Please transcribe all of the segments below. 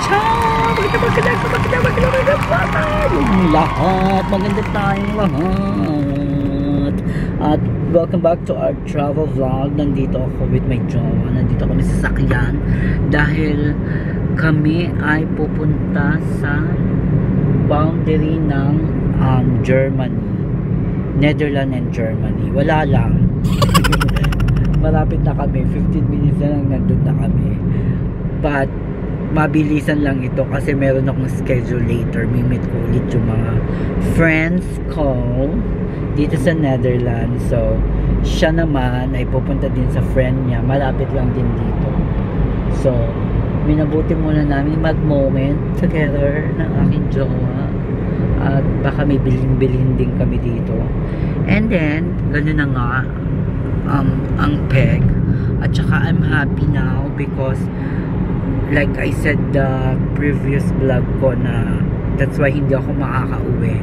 Ciao! Yung lahat, maganda tayong lahat. At welcome back to our travel vlog. Nandito ako with my jowa. Nandito kami sa sakyan dahil kami ay pupunta sa boundary ng Germany, Netherlands and Germany. Wala lang. Malapit na kami, 15 minutes na lang nandun na kami. But mabilisan lang ito kasi meron akong schedule later. Mimit ko ulit yung mga friends ko dito sa Netherlands. So siya naman ay pupunta din sa friend niya, malapit lang din dito. So minabuti muna namin mag-moment together ng aking jowa. At baka may bilhin-bilhin din kami dito. And then gano'n na nga ang peg. At saka I'm happy now because like I said the previous vlog ko na that's why hindi ako makakauwi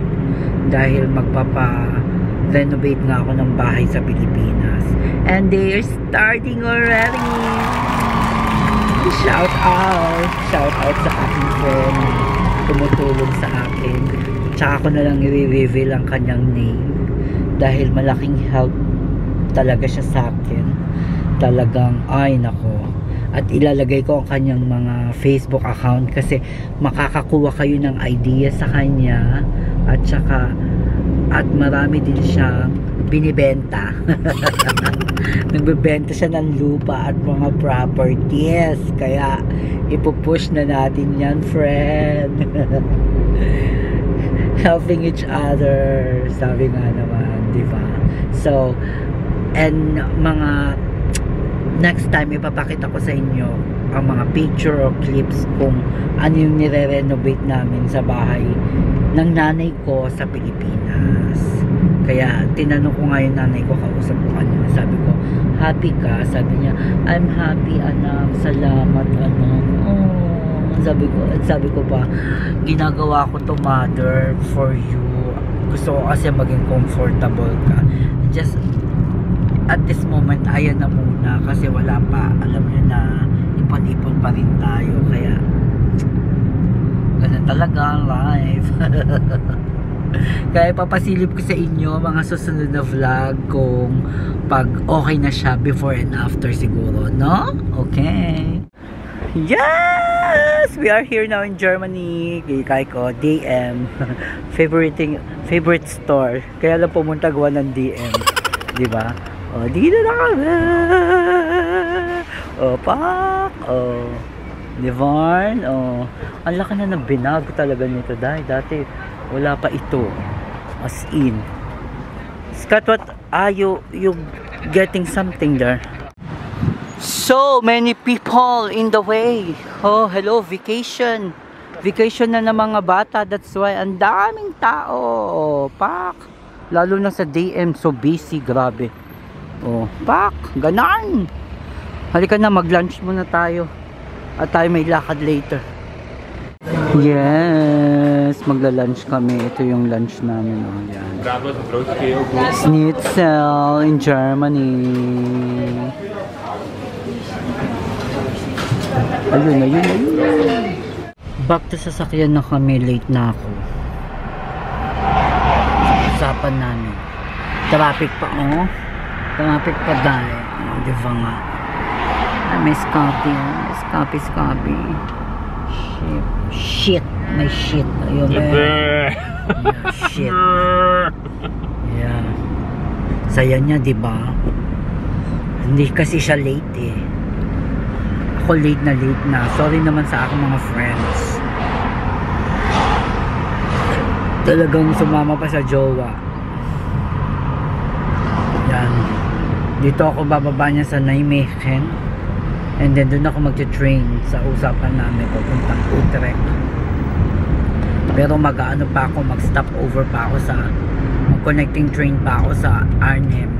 dahil magpapa-renovate nga ako ng bahay sa Pilipinas. And they are starting already. Shout out sa aking friend tumutulong sa akin. Tsaka ako na lang i-reveal ang kanyang name dahil malaking help talaga siya sa akin. Talagang ay nako. At ilalagay ko ang kanyang mga Facebook account kasi makakakuha kayo ng idea sa kanya. At saka at marami din siyang binibenta. Nagbebenta siya ng lupa at mga properties. Kaya ipupush na natin yan, friend. Helping each other, sabi nga naman, di ba? So and mga next time ipapakita ko sa inyo ang mga picture or clips kung ano yung nire-renovate namin sa bahay ng nanay ko sa Pilipinas. Kaya tinanong ko nga yung nanay ko, kausap ko kanina, sabi ko, happy ka? Sabi niya, I'm happy anak, salamat anak. Oh, sabi ko pa, ginagawa ko to mother for you. Gusto ko kasi maging comfortable ka. Just at this moment, ayan na muna kasi wala pa, alam nyo na ipon-ipon pa rin tayo, kaya ganun talaga ang life. Kaya papasilip ko sa inyo mga susunod na vlog kung pag okay na siya before and after siguro, no? Okay. Yes! We are here now in Germany. Kaya ko, DM. favorite store. Kaya lang pumunta gawa ng DM. Diba? Oh, dito na kami. Oh, pak. Oh, Nivarn. Oh, ang laki na ng binago talaga nito dahil dati wala pa ito. As in. Scott, what are you getting something there? So many people in the way. Oh, hello, vacation. Vacation na ng mga bata. That's why ang daming tao. Oh, pak. Lalo na sa DM, so busy, grabe. Oh, pak, ganan. Halika na, mag-lunch muna tayo. At tayo may lakad later. Yes, magla-lunch kami. Ito yung lunch namin. Oh, yan. Schnitzel in Germany. Ayun. Back to sasakyan na kami. Late na ako. Usapan namin. Traffic pa, oh. Traffic pa dahil. Di ba nga? May Scoppy. Scoppy. Shit. May shit. Ayun. Yeah, shit. Yeah. Saya niya, di ba? Hindi kasi siya late eh. Ako late na. Sorry naman sa aking mga friends. Talagang sumama pa sa jowa. Yan. Dito ako bababa niya sa Nijmegen. And then doon ako magte-train sa usapan namin papuntang Utrecht. Pero mag-ano pa ako, mag-stop over pa ako sa connecting train pa ako sa Arnhem.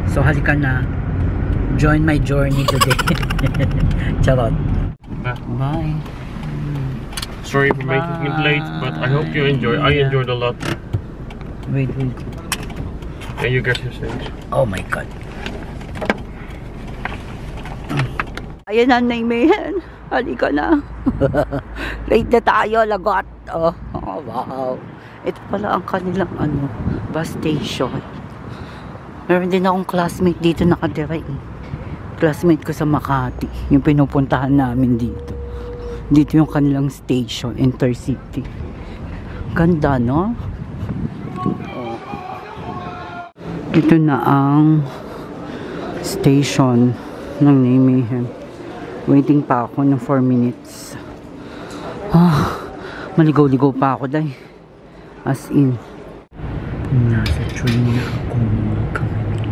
So halika na. Join my journey today. Charot. Bye. Sorry for making it late, but I hope you enjoy. I enjoyed a lot. Wait. And you get your change. Oh my god. Ayan na, Nijmegen. Halika na. Late na tayo, lagot. Oh, wow. Ito pala ang kanilang bus station. Meron din akong classmate dito nakatira eh. Classmate ko sa Makati. Yung pinupuntahan namin dito. Dito yung kanilang station, Intercity. Ganda, no? Oh. Ito na ang station ng Nijmegen. Waiting pa ako ng 4 minutes. Maligaw-ligaw pa ako dahil. As in. Nasa train na ako mga kamay.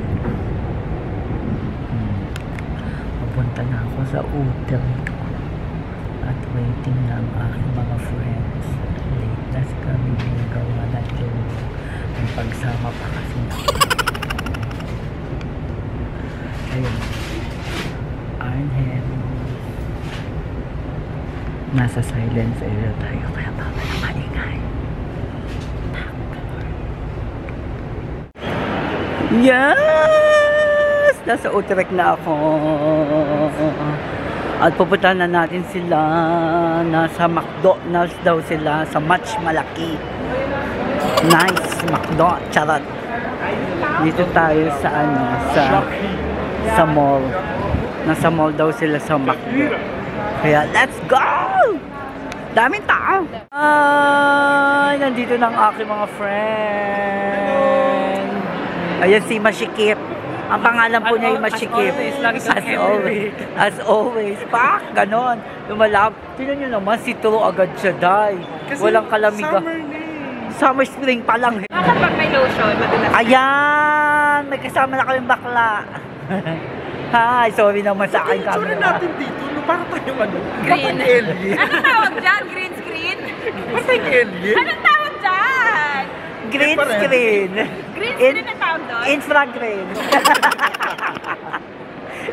Papunta na ako sa Utrecht. At waiting na ang aking mga friends. Late na si kami ligaw na dyan. May pagsama pa kasi na. Ayun. Arnhem. Nasa silence area tayo kaya bawal maingay. Yes! Nasa Utrecht na ako. At pupuntahan na natin sila. Nasa McDonald's daw sila. Sa Match Malaki. Nice McDo. Charot. Dito tayo sa sa mall. Nasa mall daw sila sa McDo. Kaya let's go! Daming tao. Ay, nandito na ang aking mga friend. Ayan si Mashikip. Ang pangalan po niya yung Mashikip. As always. Pak, ganon. Lumalap. Tignan nyo naman, sitro agad siya, day. Walang kalamiga. Summer spring pa lang. Kapag may lotion, madalas. Ayan! May kasama na kaming bakla. Hi, sorry naman sa akin camera. Sorry natin dito, para tayong Green. alien. Anong tawag dyan? Green screen? Patay alien. Anong tawag dyan? Green screen. Green screen ang tawag doon? Infragreen.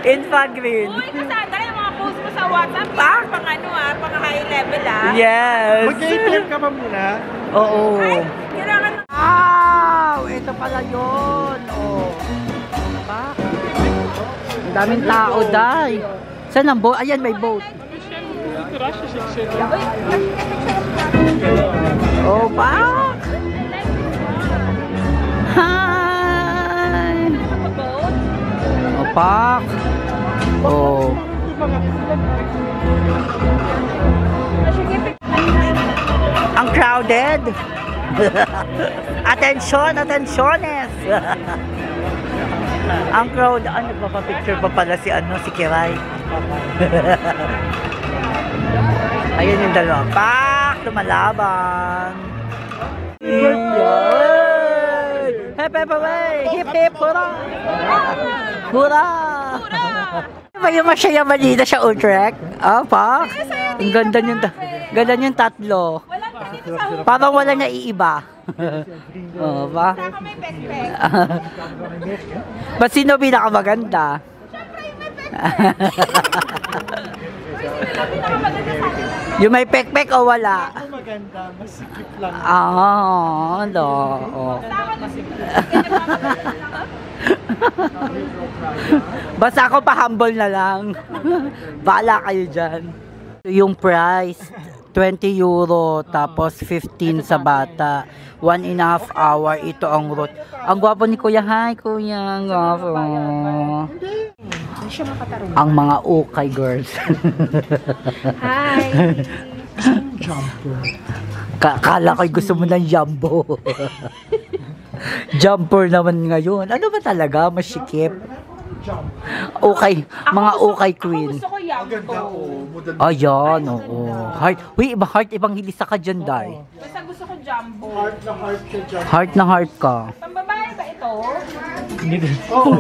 Infragreen. Uy, kasanda yung mga post mo sa WhatsApp. Pak! Pang high level Yes. Mag-ATM ka ba muna? Oo. Ay, kailangan na. Wow! Ito pala yun. Oh. Diba? Ang daming tao, day. Saan ang boat? Ayan, may boat. Oh, pak! Hi! Oh, pak! Oh. Ang crowded. Atensyon, atensyones. Ang crowd, nagpapapicture pa pala si si Kiray. Ayun yung dalawa. Pak! Lumalaban. Hep hep away! Hip hip hurra! Hurra! May masaya malita sa Utrecht. Pak! Ang ganda yung tatlo. Parang wala na iiba. Oh, ba? Saka may pek-pek. Ba't sino pinakamaganda? Yung may pek-pek o wala? Ako maganda, masikip lang. No. Basta ako pa-humble na lang. Bahala kayo dyan. Yung price, 20 euro, tapos 15 sa bata. 1.5 hour, ito ang route. Ang gwapo ni Kuya. Hi, Kuya. Ang gwapo. Ang mga ukay girls. Hi! Jumper. Kala ko'y gusto mo ng jumbo. Jumper naman ngayon. Ano ba talaga? Masikip. Okay, mga okay queen. Gusto ko Maganda Yambo. oh. Ayan, oo. Heart. Uy, iba heart, ibang hilisa ka dyan, day. Basta gusto ko Jumbo. Heart na heart siya dyan. Heart na heart ka. Pambabae ba ito? Oo,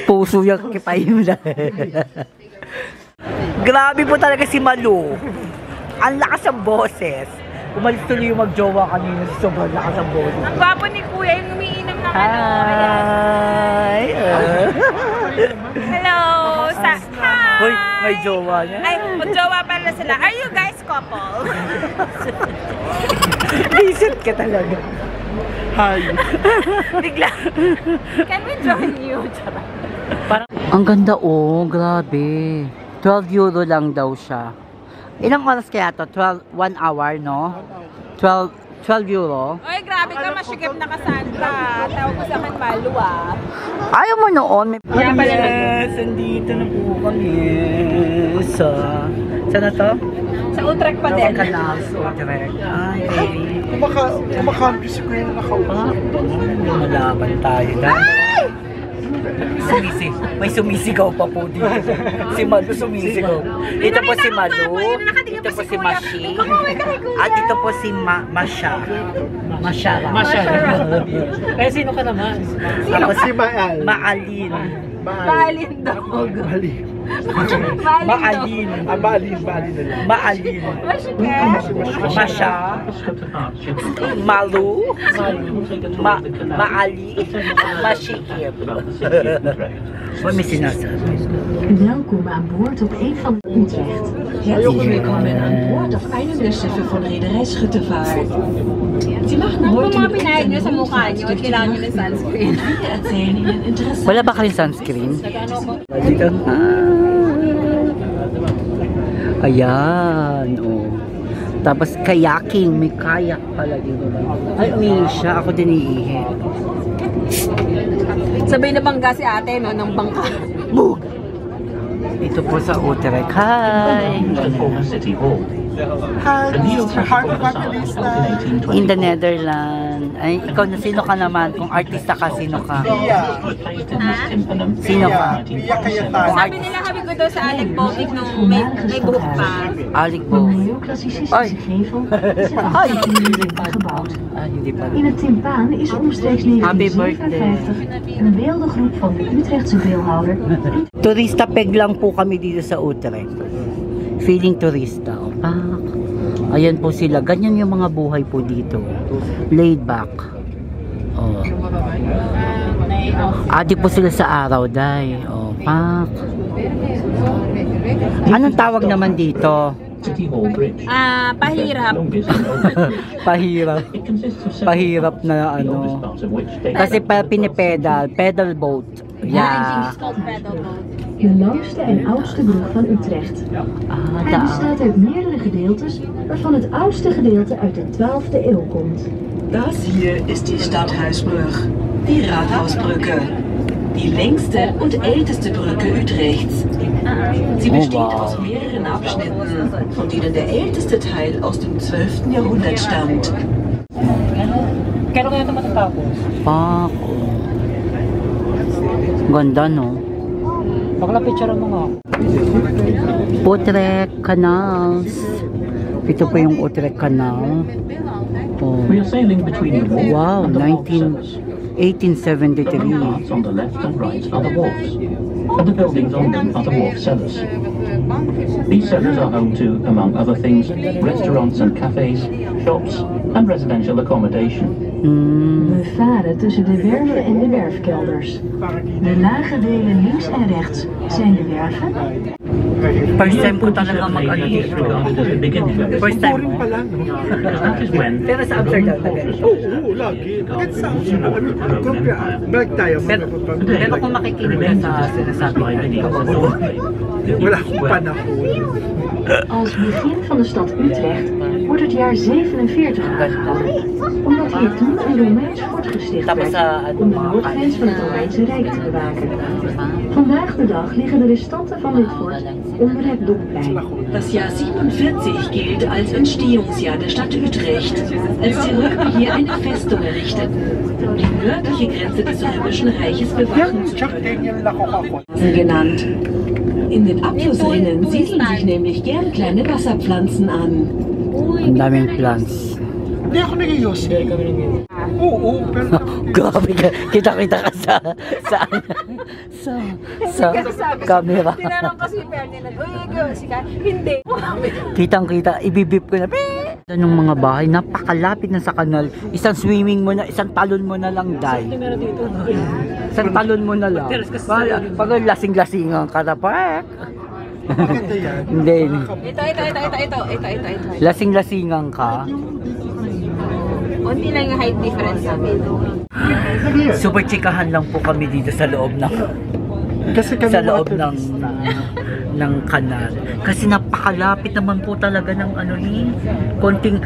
Puso yung kipayin mo na. Grabe po talaga si Malu. Ang lakas ng boses. Umalis tuloy yung magjowa kanina sa sobrang lakas ng boses. Ang gwapo ni Kuya yung umiinom ng Hi! Hello! Hi! Uy, may jowa niya. Ay, magjowa pala sila. Are you guys couple? Visit ka talaga. Hi. Bigla. Can we join you? Parang, ang ganda oh, grabe. 12 euro lang daw siya. Ilang oras kaya to? 1 hour, no? 12 euro. Oy, grabe ka, masikip na Cassandra. Tawag ko sa akin, Malu ah. Ayaw mo noon. Kaya pala Yes, andito na po kami. Saan na to? Sa Utrecht pa din. Canal, Utrecht. Ay, Kumakampi si Kuya na nakaupa. lumalaban tayo. Ay! May sumisigaw pa po dito. Si Malu sumisigaw. Ito po si Malu. Ito po si Mashi. At ito po si Masha. Masha. Kaya sino ka naman? Ako Si Maal. Maalin. Maalin dog. Mali. Maalin. Maalin na lang. Maalin. Masikip. Masha. Malu. Maali. Mashikip. May sinasabi. Welkom aan boord op een van de Utrecht. Herzlich willkommen aan boord op einem der Schiffe von Reederei Schuttevaart. Sie machen Kung heute mga mit pinahid nyo sa mukha nyo at kailangan nyo ng sunscreen. Wir erzählen Ihnen interessante Wala ba kayong sunscreen? Dito. Ayan, oh. Tapos kayaking, may kayak pala dito. Ay, umihi siya. Ako din iihi. Sabay na bangga si ate, no? Ng bangka. Bug! Ito po sa Utrecht. Hi! Heart Evangelista. In the Netherlands. Ay, ikaw na sino ka naman? Kung artista ka, sino ka? Pia. Sino ka? Pia Cayetano. Sabi nila habi ko daw sa Alec Botic nung may buhok pa. Alikbo. Een neoclassicistische Ai. gevel is de Ai. Amsterdam gebouwd. Ah, hindi pa. In het timpaan is omstreeks Happy 1957 een beeldengroep van de Utrechtse beeldhouwer Turista peg lang po kami dito sa Utrecht. Feeling turista. Ayan po sila. Ganyan yung mga buhay po dito. Laid back. Oh. Adi po sila sa araw, day. Oh, pak. Anong tawag naman dito? Pahirap. Pahirap. Pahirap na ano. Kasi pa pinipedal. Pedal boat. Yeah. It's called pedal boat. de langste en oudste brug van Utrecht. Hij bestaat uit meerdere gedeeltes, waarvan het oudste gedeelte uit de 12e eeuw komt. Das hier ist die Stadthuisbrug, die Rathausbrücke, die längste und älteste Brücke Utrechts. Sie besteht aus mehreren Abschnitten, von denen der älteste Teil aus dem 12. Jahrhundert stammt. Kailan kaya ito matatapos? Pak. Ganda, no? Bakla picture mo nga. Utrecht Canals. Ito po yung Utrecht Canal. Oh. We are sailing between the wharf Wow, and the wharf cellars. The 1873. ramparts on the left and right are the wharfs, and the buildings on them are the wharf cellars. These cellars are home to, among other things, restaurants and cafes, shops, and residential accommodation. We varen tussen de werven en de werfkelders. De lage delen links en rechts zijn de werven. First time ko talaga mag-ano dito. Regarded as a big indigo. First time Boring mo. pa lang, no? That is when Pero sa Amsterdam na ganito. Oo, lagi. Kahit sa balik tayo. Pero kung makikinig ka sa sinasabi ko, Wala akong panahon. Als begin van de stad Utrecht wordt het jaar 47 aangeduid, omdat hier toen een Romeins fort gesticht Tapos werd sa om de noordgrens van het Romeinse Rijk te bewaken. Vandaag de dag liggen de restanten van dit fort onder het Domplein. Das Jahr 47 gilt als Entstehungsjahr der Stadt Utrecht, als die Römer hier eine Festung errichteten, um die nördliche Grenze des Römischen Reiches bewachen zu Chuck können. Daniel ako. Genannt. In den Abflussrinnen siedeln sich nämlich gern kleine Wasserpflanzen an. ang daming plants. Hindi ako nag-ios. Oo, pero... Grabe ka. Kita-kita ka sa camera. Tinanong ko si Ferdinand, uy, si Ka, hindi. Kitang-kita, ibibip ko na. Anong mga bahay, napakalapit na sa kanal. Isang swimming mo na, isang talon mo na lang, day. Meron dito. Isang talon mo na lang. Pag lasing-lasingan ka na, pak. Maganda yan. Hindi. Ito. Lasing-lasingan ka. Unti lang yung height difference namin. Super chikahan lang po kami dito sa loob ng Kasi kami sa loob mga ng ng kanal. Kasi napakalapit naman po talaga ng ano konting,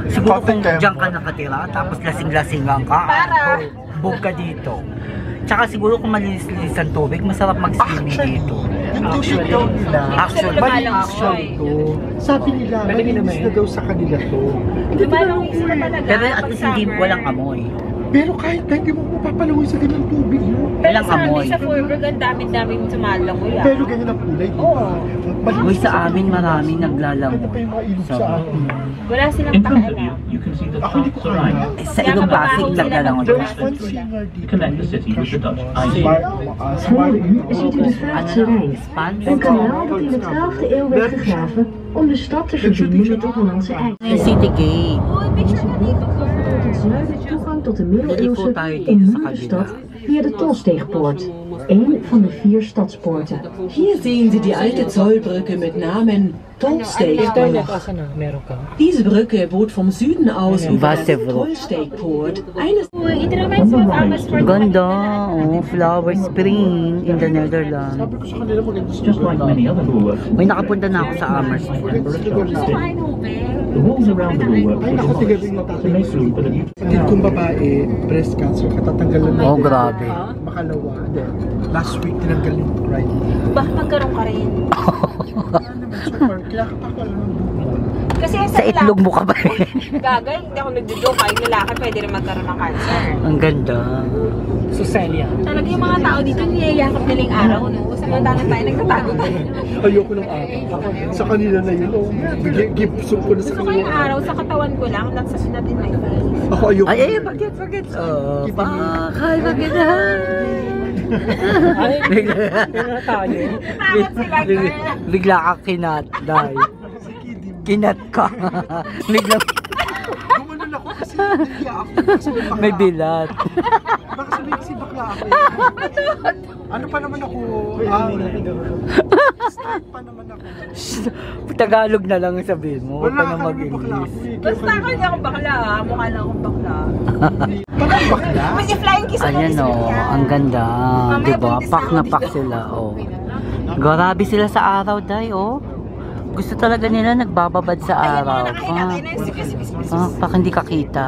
siguro kung diyan ka nakatira, tapos lasing-lasingan ka, bug ka dito. Tsaka siguro kung malinis-linis ang tubig, masarap mag-swimming dito. Actually to. Sabi nila, malinis na daw sa kanila to. Pero at least hindi walang amoy. Pero kahit na hindi mo mapapalawin sa ganyan tubig, no? Walang amoy. Sa Forberg, ang dami-daming sumalangoy. Pero ganyan ang kulay, di ba? Uy, sa amin maraming naglalangoy. Ano pa yung mga ilog sa atin? Wala silang In front of you, pakialam. you can see the Dutch Rhine. Sa ilong Pasig naglalangoy. There's one singer dito. Connect the city with the Dutch IJ. Heden ziet u de Vaartse Rijn. Een kanaal dat in de 12e eeuw werd gegraven om de stad te verbinden met de Hollandse IJssel. City Gate. Deze brug biedt het zuiden toegang tot de middeleeuwse ommuurde stad via de Tolsteegpoort, een van de 4 stadspoorten. Hier sehen Sie die alte Zollbrücke mit Namen Tolsteegpoort. Diese Brücke bot vom Süden aus über das Tolsteegpoort. Ganda, oh, flower spring in the Netherlands. Just like many other bulwarks, May nakapunta na ako sa Amersfoort. the walls around the bulwark Ay, were naku, tiga demolished rin yung to make room for the new. Kapatid kong babae, breast cancer, katatanggalan na. Oh, grabe. Makalawa. Last week, tinanggal yung right. Baka magkaroon ka rin. Super. Kaya ka pa ko alam ng dugo. Kasi Sa itlog mo ka ba rin? Gagay, hindi ako nagjo-joke. Kahit lalaki, pwede rin magkaroon ng cancer. Ang ganda. Suselia. Talaga yung mga tao dito, niyayakap nila yung araw, no? Samantalang tayo, nagtatago tayo. Ayoko ng araw. Sa kanila na yun. Oh, gipsong ko na sa Gusto ko yung araw, sa katawan ko lang, that's not in my face. Ako ayoko. Ay, forget. Oh, fuck. Hi, forget. Ay, yun na tayo. Bigla ka kinat, Day. Kinat ka. Bigla. Gumanon ako kasi nahiya ako. Kasi May bilat. Baka sabihin kasi bakla ako. Ano pa naman ako? Start pa naman ako. Tagalog na lang ang sabihin mo. Huwag Wala ka na ka naman bakla mag-English. ako. Basta ako hindi ako bakla, mukha lang akong bakla. Parang bakla? May flying kiss ako Ayan ni o, Sophia. ang ganda. Mamaya Diba? buntis Pak na na ako pak dito. sila. Oh. Grabe sila sa araw, Day. Oh. Gusto talaga nila nagbababad sa Ayan, araw. mga nakakailangan na yung sige. Pak hindi ka kita.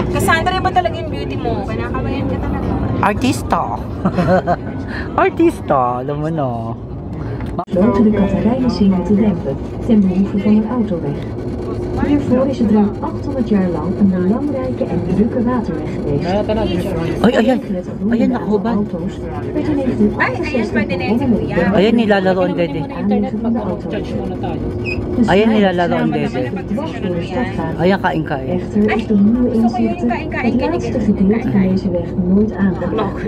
Cassandra, iba talaga yung beauty mo. Kinakabayan ka talaga. Artista. Artista, alam mo na. Besloten de Catharijnenzee te dempen ten behoeve van een autoweg. Hiervoor is het ruim 800 jaar lang een belangrijke en drukke waterweg geweest. Ay, ayan. Het vervoer Ayan, van nakahubad. auto's werd in 1968 begonnen met het bouwen Ayan, nilalaro ang dede. en aanleggen van de autoweg. De Ayan, straat nilalaro ang dede. dwars door de stad gaat. Ayan, kain. Echter is door nieuwe inzichten het laatste gedeelte van deze weg nooit aangebracht.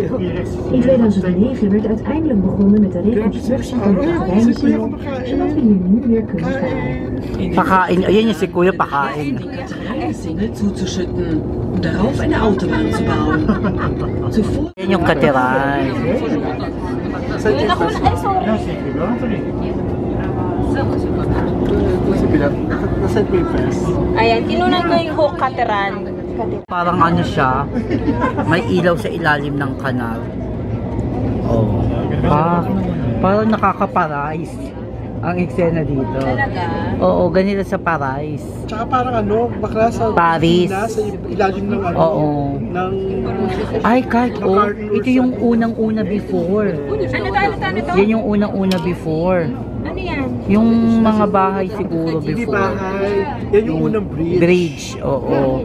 In 2009 werd uiteindelijk begonnen met de reconstructie van de Catharijnenzee, zodat we hier nu weer kunnen varen. Pakain. Ayan yung si Kuya, pakain. Die Katharijnenzee zuzuschütten und darauf eine Autobahn zu bauen. Zuvor Ayan yung katiran. Nasaan ko yung press? Ayan, kinunan ko yung hook kateran. Parang ano siya, may ilaw sa ilalim ng kanal. Oh. Parang nakaka-parais ang eksena dito. Talaga? Oo, ganito sa Paris. Tsaka parang ano, bakla sa Paris. Sa ilalim ng ano, Oo. ng Ay, kahit oh, ito yung unang-una before. Ano to? Yan yung unang-una before. Ano yan? Yung mga bahay siguro hindi before. bahay. Yan yung unang bridge. Bridge, oo.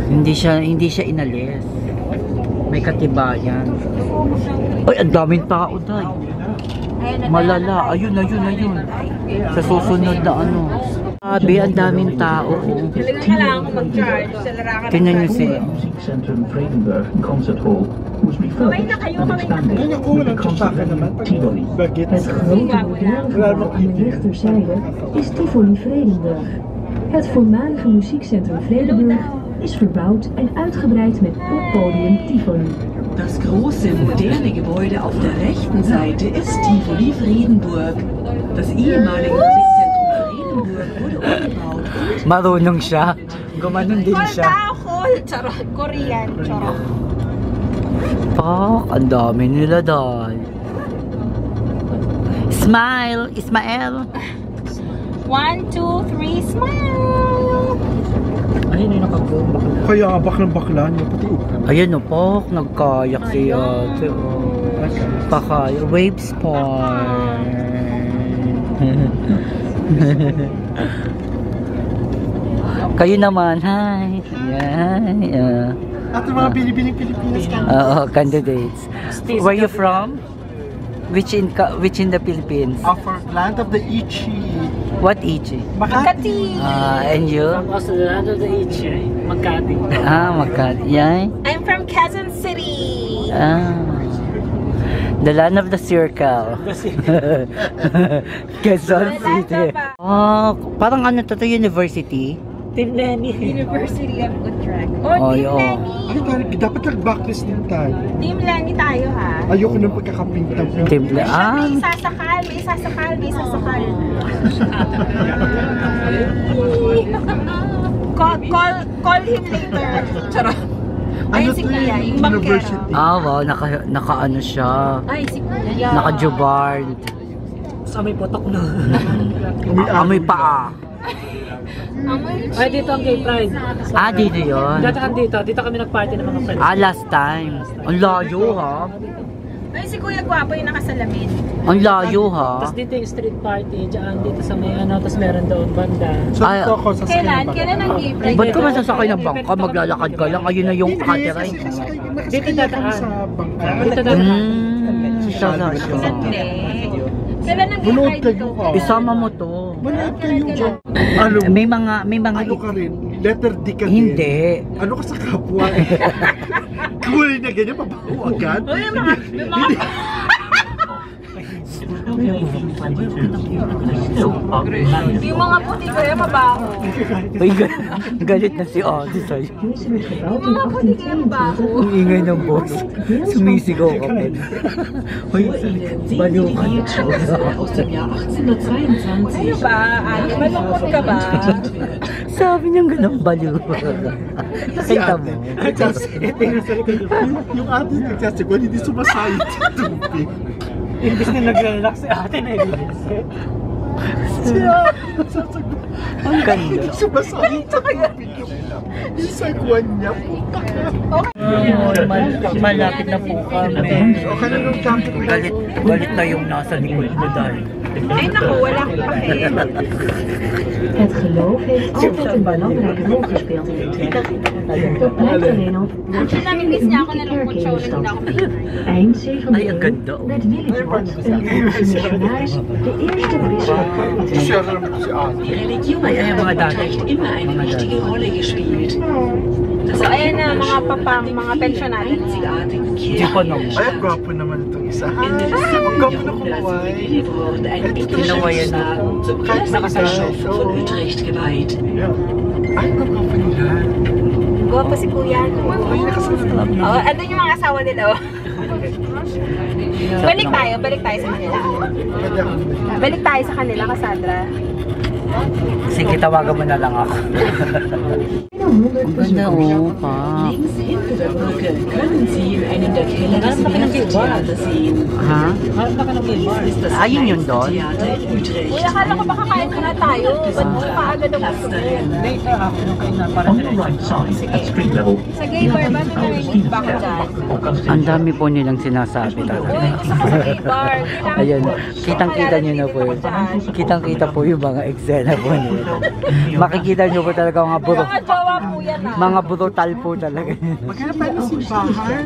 Hindi siya inalis. May katibayan. Ay, ang daming tao, Day. Malala. Ayun. Sa susunod na ano. Sabi, ang daming tao. Talagang kailangan ko mag-charge sa larangan. Tingnan niyo si... Music Centre in Vredenburg Concert Hall was refurbished and expanded Ay, naku, with the walang concert tsaka naman. venue Tivoli. Bagit. Het grote moderne gebouw aan de rechterzijde is Tivoli Vredenburg. Het voormalige muziekcentrum Vredenburg is verbouwd en uitgebreid met poppodium Tivoli. Das große, moderne Gebäude auf der rechten Seite ist Tivoli Vredenburg. Das ehemalige Musikzentrum Vredenburg wurde umgebaut und Marunong siya. Gumanon din siya. Charot. Korean. Charot. Pak, ang dami nila, Day. Smile, Ismael. 1, 2, 3, smile! Ayun yung nakagumba. Kaya baklang bakla niya, pati Ayan o po, nagkayak si ate. Pakaya, wave sport. Kayo naman, hi. Yan. At mga binibining Pilipinas ka. Oo, candidates. Where you from? Which in the Philippines? Offer land of the Ichi. What Ichi? Makati. And you? Tapos ano the Ichi? Magkati. Magkati. Yan. I'm from Quezon City! The land of the circle. Quezon City. Parang ano to university? Team Lenny. University of Utrecht. Oh, Team yun. Lenny! Ay, dapat nag-backlist din tayo. Team Lenny tayo ha. Ayoko nang pagkakapintang. Timble. May sasakal, may sasakal, may sasakal. Call him later. Charot. Ayun si Kuya, yung bangkero. Wow, naka ano siya. Ay, si Kuya. Naka-jubard. Sa may potok na. Amoy paa. Ay, dito ang gay pride. Dito yun. Dito kami dito. Dito kami nag-party ng mga friends. Last time. Ang layo ha. Ay, si Kuya Gwapo yung nakasalamin. Ang layo ha. Tapos dito yung street party. Diyan dito sa may ano. Tapos meron doon banda. So, ito ako sa Kailan ang gay pride? Ba't ka masasakay ng bangka? Maglalakad ka lang. Ayun na yung kateray. Dito dadaan. sa bangka. Dito dadaan. Sande. Kailan ang gay Bunood pride kayo dito? ka. Isama mo to. Manood kayo. Ano? May mga Ano ka rin? Letter D ka din? Hindi. Ano ka sa kapwa? Kulay na ganyan, mabaho agad? May mga yung mga puti ko yung mabaho. Uy, galit na si Ate sa'yo. Deze werd gebouwd Yung in mga puti ko yung mabaho. 1822. Ang ingay ng boss. Sumisigaw ka pa. Uy, baliw ka na. aus dem Jahr 1822. Ano ba? Ate, malungkot ka ba? Sabi niyang ganun, baliw. Kita mo. Yung ate nagsasagot, hindi sumasayit sa tubig. Imbis na nag-relax si ate na Siya, nagsasagot. Ang ganda. Hindi sumasayit sa tubig. Yung sagwan niya po. Malapit na po kami. Okay na nung camp. Galit na yung nasa likod mo dahil. Ay naku, wala akong pake. Het geloof heeft altijd een belangrijke rol gespeeld in Utrecht. Dat blijkt alleen al dat er Namin miss niya ako na lungkot siya ulit na ako maingay. eind 7e Ay, ang eeuw ganda. werd Willy Brandt, een Engelse missionaris, de eerste bisschop van Utrecht. Siya naman si ate. Die Religion Ay, hat mga in dati. Utrecht immer eine wichtige Rolle gespielt. Das So ayan na mga pensionado. einzigartigen Hindi pa naman. Ay, ang gwapo naman itong isa. Ende des Ang 7. gwapo na Jahrhunderts kumuhay. wurde ein Tinawayan na. Bischofswagen zum ersten Bischof von Utrecht geweiht. Ay, ang gwapo nila. Gwapo si Kuya. Oh, andun yung mga asawa nila. Oh. Balik tayo sa kanila. Balik tayo sa kanila, Cassandra. Sige, tawagan mo na lang ako. Ang ganda, oh, pa. Links hinter der Brücke können Sie einen der Keller des Theater sehen. Ha? Dies ist das Ayun yun kleinste doon? Theater in Utrecht. Uy, akala ko baka kain na tayo. Ba't mo paagad ang gusto mo? On your right side, at street level, Sa gay bar ba? May narinig ba ako dyan? Ang dami po nilang sinasabi talaga. Uy, gusto ko sa gay bar. Ayan, kitang-kita nyo na po yun. Kitang-kita po yung mga eksena po nila. Makikita nyo po talaga mga burok. Mga jowa po yan ah. Mga brutal po talaga. Magkano tayo ng simbahan?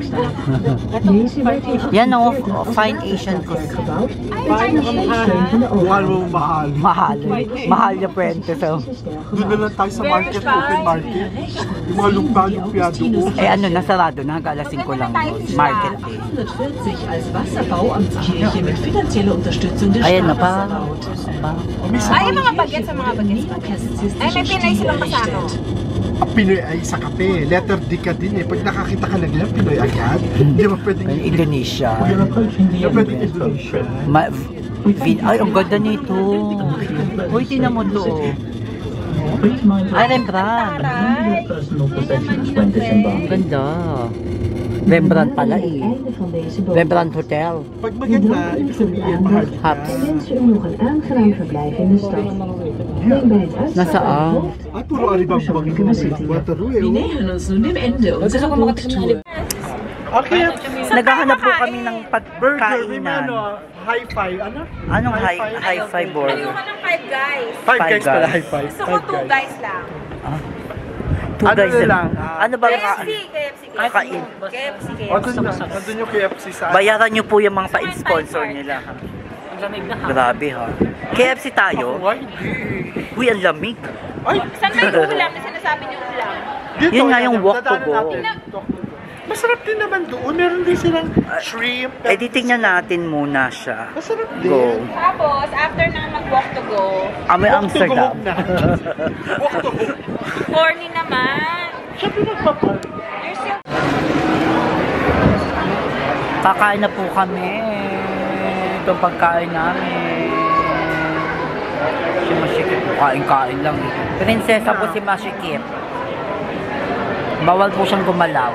Deze werd in Yan o, fine Asian cook. gebouwd. Ay, Van de Mahal oven. mo mahal. Mahal. Mahal niya puwente. So, Doon na lang tayo sa market, open market. Yung mga lumpia doon. ano, nasarado na. Hanggang alas 5 lang. Market day. 1940 als Wasserbauamtskirche mit finanzieller Unterstützung der Ayan na pa. Straße Ay, yung mga bagets sa mga bagets. Ay, may Pinay silang kasama. Ang Pinoy ay sa kape. Letter D ka din eh. Pag nakakita ka lang lang, Pinoy agad. Hindi mo pwedeng Indonesia. you're approaching the Hindi end pwedeng of this boat Indonesia. trip. Ay, ang ganda nito. Uy, tinan mo to. Please mind Ay, Rembrandt. your personal possessions when disembarking. Ang ganda. Rembrandt pala eh. Rembrandt Hotel. Pag maganda, ibig sabihin, mahal ka. Haps. En wensen u nog een aangenaam verblijf in de stad. Neem bij het uitstappen Nasaan? van het Ay, puro alibang bang Waterloo eh. Wir nähern uns nun dem Ende unserer Bootstour. Okay, Naghahanap po kami ng burger, may pagkainan. hi-fi, ano? Anong hi-fi burger? Ayoko ng Five Guys. Five guys pala, Guys. hi-fi. Gusto ko two guys lang. Two Ano guys na lang. lang? Ano ba KFC. Kain. O, nandun yung KFC sa... Bayaran nyo po yung mga pa-sponsor nila. Ha? Ang lamig na ha. Grabe ha. KFC tayo? Ay, hindi. Uy, ang lamig. Ay, Saan may ulam na sinasabi niyo ulam? dito, Yun nga yung yan, walk to dadaanan go. natin. Masarap din naman doon. Meron din silang shrimp. Eh, di tingnan natin muna siya. Masarap Go. din. Tapos, after na mag-walk to go, Amoy Amsterdam. Walk to go. corny naman. Siyempre nagpapal. You're still... Kakain na po kami. Itong pagkain namin. Si Mashikip po, kain-kain lang. Prinsesa po si Mashikip. Bawal po siyang gumalaw.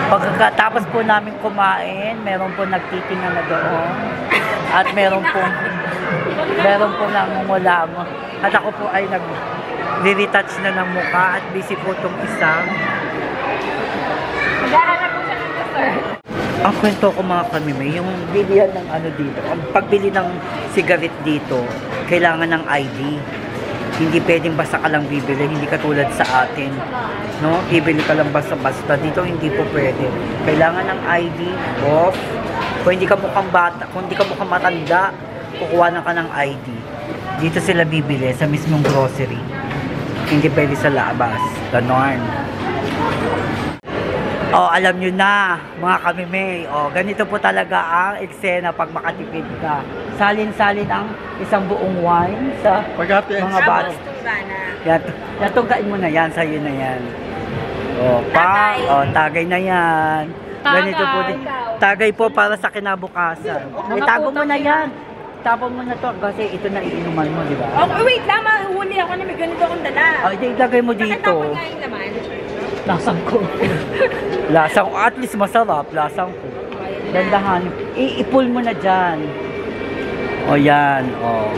Pagkatapos po namin kumain, meron po nagtitingnan na doon. At meron po nangungula mo. At ako po ay nag-retouch na ng mukha at busy po itong isa. Maghahanap po siya ng dessert. Ang kwento ko mga kamime, yung bilihan ng ano dito, ang pagbili ng sigaret dito, kailangan ng ID. Hindi pwedeng basta ka lang bibili, hindi katulad sa atin. No? Bibili ka lang basta-basta. Dito hindi po pwede. Kailangan ng ID, off. Kung hindi ka mukhang bata, kung hindi ka mukhang matanda, kukuha na ka ng ID. Dito sila bibili sa mismong grocery. Hindi pwede sa labas. Ganon. Oh, alam nyo na, mga kamimay. Oh, ganito po talaga ang eksena pag makatipid ka. Salin-salin ang isang buong wine sa Pag-ate, mga bata. Tapos, tumbana. Yan, tungkain mo na yan, sa'yo na yan. Oh, Tagay. tagay na yan. Ganito po din. Tagay po para sa kinabukasan. Itago mo na yan. Tapon mo na to kasi ito na iinuman mo, di ba? Okay, wait lang. Mahuli ako na may ganito akong dala. Oh, ilagay mo dito. Nakatapon nga yung laman. Lasang ko. Lasang, at least masarap, lasang ko. Dandahan, iipul mo na dyan. O yan, o.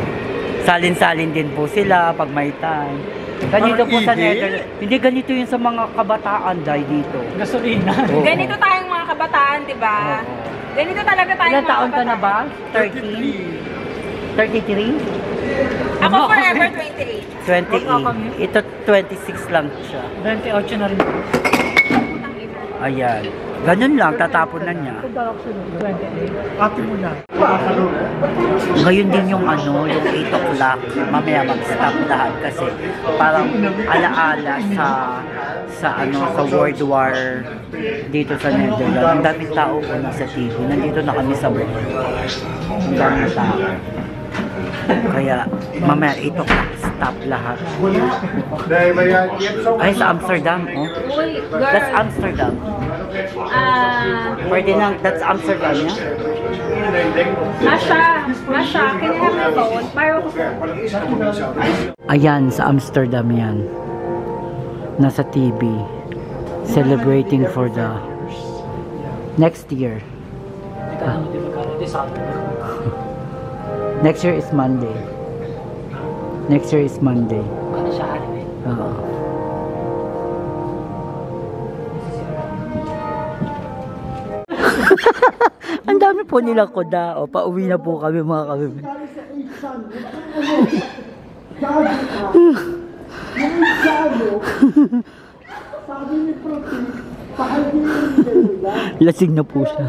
Salin-salin din po sila pag may time. Ganito po sa Netherlands. Hindi ganito yun sa mga kabataan dahil dito. Gasolina. Oo. Ganito tayong mga kabataan, di ba? Oo. Ganito talaga tayong Ilan mga taon ka na kabataan. ba? 33? Ako forever 28. 28. Ito 26 lang siya. 28 na rin. Ayan. Ganun lang, tatapon na niya. 28. ate mo na. Ngayon din yung ano, yung 8 o'clock, mamaya mag-stop lahat kasi parang alaala sa World War dito sa Netherlands. Ang daming tao po sa TV. Nandito na kami sa world. Ang daming tao. Kaya mamaya 8 o'clock stop lahat. Ay, sa Amsterdam, oh. That's Amsterdam. Pwede na, that's Amsterdam, yeah? Masha, can you have my phone? Mayroon ko. Ayan, sa Amsterdam yan. Nasa TV. Celebrating for the next year. Next year is Monday. Next year is Monday. Ano siya, anime? Oo. Ang dami po nilang koda. O, pauwi na po kami mga kami. Lasing na po siya.